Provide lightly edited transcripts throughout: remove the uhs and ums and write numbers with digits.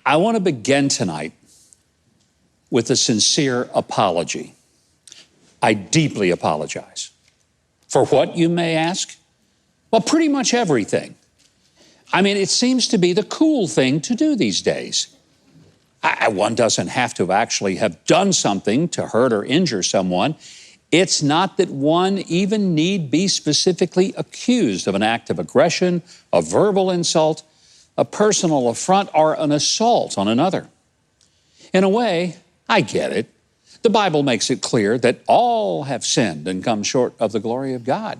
I want to begin tonight with a sincere apology. I deeply apologize. For what, you may ask? Well, pretty much everything. I mean, it seems to be the cool thing to do these days. One doesn't have to actually have done something to hurt or injure someone. It's not that one even need be specifically accused of an act of aggression, a verbal insult, a personal affront, or an assault on another. In a way, I get it. The Bible makes it clear that all have sinned and come short of the glory of God.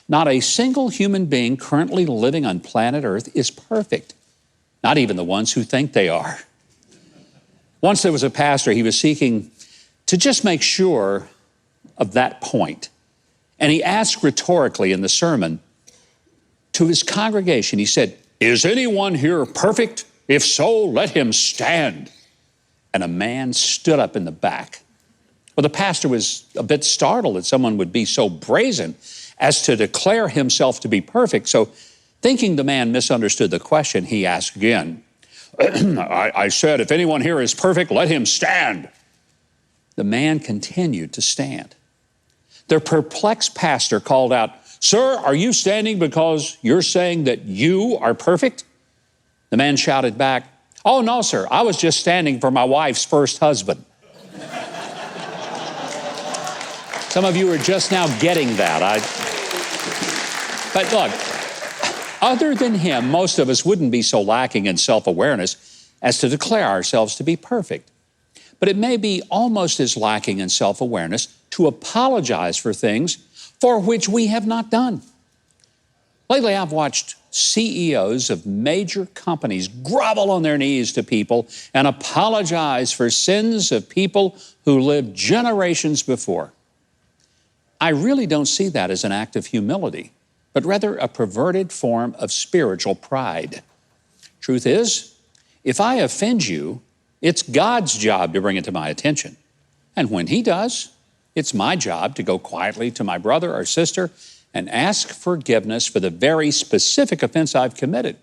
Not a single human being currently living on planet Earth is perfect, not even the ones who think they are. Once there was a pastor, he was seeking to just make sure of that point. And he asked rhetorically in the sermon to his congregation, he said, "Is anyone here perfect? If so, let him stand." And a man stood up in the back. Well, the pastor was a bit startled that someone would be so brazen as to declare himself to be perfect. So thinking the man misunderstood the question, he asked again, I said, if anyone here is perfect, let him stand. The man continued to stand. The perplexed pastor called out, "Sir, are you standing because you're saying that you are perfect?" The man shouted back, "Oh, no, sir, I was just standing for my wife's first husband." Some of you are just now getting that. But look, other than him, most of us wouldn't be so lacking in self-awareness as to declare ourselves to be perfect. But it may be almost as lacking in self-awareness to apologize for things for which we have not done. Lately, I've watched CEOs of major companies grovel on their knees to people and apologize for sins of people who lived generations before. I really don't see that as an act of humility, but rather a perverted form of spiritual pride. Truth is, if I offend you, it's God's job to bring it to my attention. And when He does, it's my job to go quietly to my brother or sister and ask forgiveness for the very specific offense I've committed.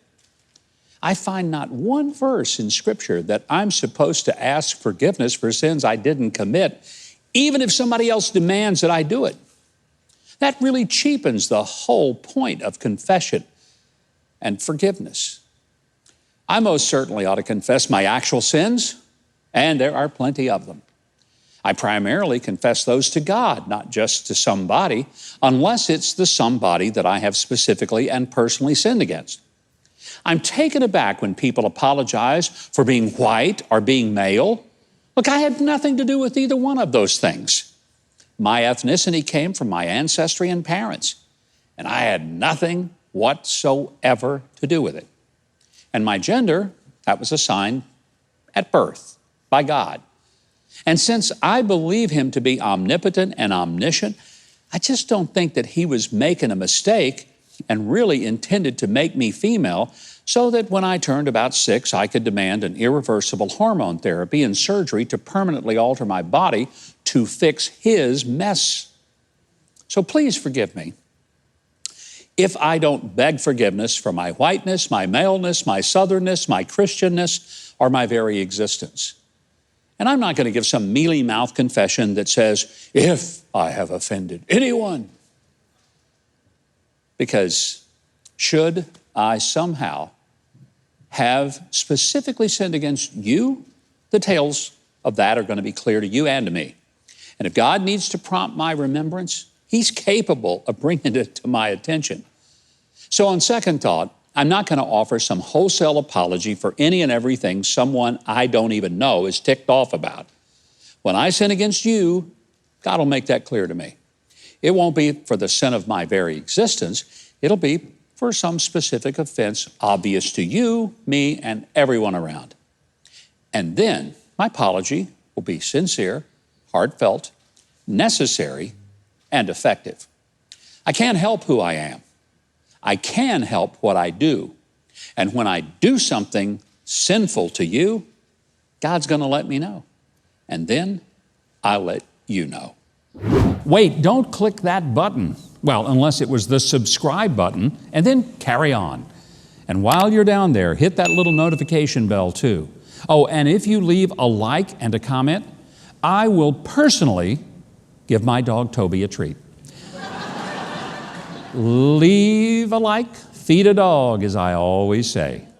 I find not one verse in Scripture that I'm supposed to ask forgiveness for sins I didn't commit, even if somebody else demands that I do it. That really cheapens the whole point of confession and forgiveness. I most certainly ought to confess my actual sins, and there are plenty of them. I primarily confess those to God, not just to somebody, unless it's the somebody that I have specifically and personally sinned against. I'm taken aback when people apologize for being white or being male. Look, I had nothing to do with either one of those things. My ethnicity came from my ancestry and parents, and I had nothing whatsoever to do with it. And my gender, that was assigned at birth by God. And since I believe Him to be omnipotent and omniscient, I just don't think that He was making a mistake and really intended to make me female so that when I turned about 6, I could demand an irreversible hormone therapy and surgery to permanently alter my body to fix His mess. So please forgive me if I don't beg forgiveness for my whiteness, my maleness, my southernness, my Christianness, or my very existence. And I'm not going to give some mealy-mouthed confession that says, if I have offended anyone. Because should I somehow have specifically sinned against you, the tales of that are going to be clear to you and to me. And if God needs to prompt my remembrance, He's capable of bringing it to my attention. So on second thought, I'm not going to offer some wholesale apology for any and everything someone I don't even know is ticked off about. When I sin against you, God will make that clear to me. It won't be for the sin of my very existence. It'll be for some specific offense obvious to you, me, and everyone around. And then my apology will be sincere, heartfelt, necessary, and effective. I can't help who I am. I can help what I do. And when I do something sinful to you, God's going to let me know. And then I'll let you know. Wait, don't click that button. Well, unless it was the subscribe button, and then carry on. And while you're down there, hit that little notification bell too. Oh, and if you leave a like and a comment, I will personally give my dog Toby a treat. Leave a like, feed a dog, as I always say.